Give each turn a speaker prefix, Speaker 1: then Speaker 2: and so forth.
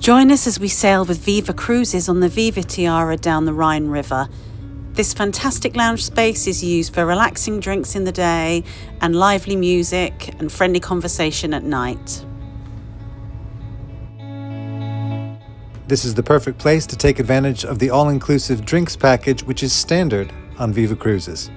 Speaker 1: Join us as we sail with Viva Cruises on the Viva Tiara down the Rhine River. This fantastic lounge space is used for relaxing drinks in the day and lively music and friendly conversation at night.
Speaker 2: This is the perfect place to take advantage of the all-inclusive drinks package, which is standard on Viva Cruises.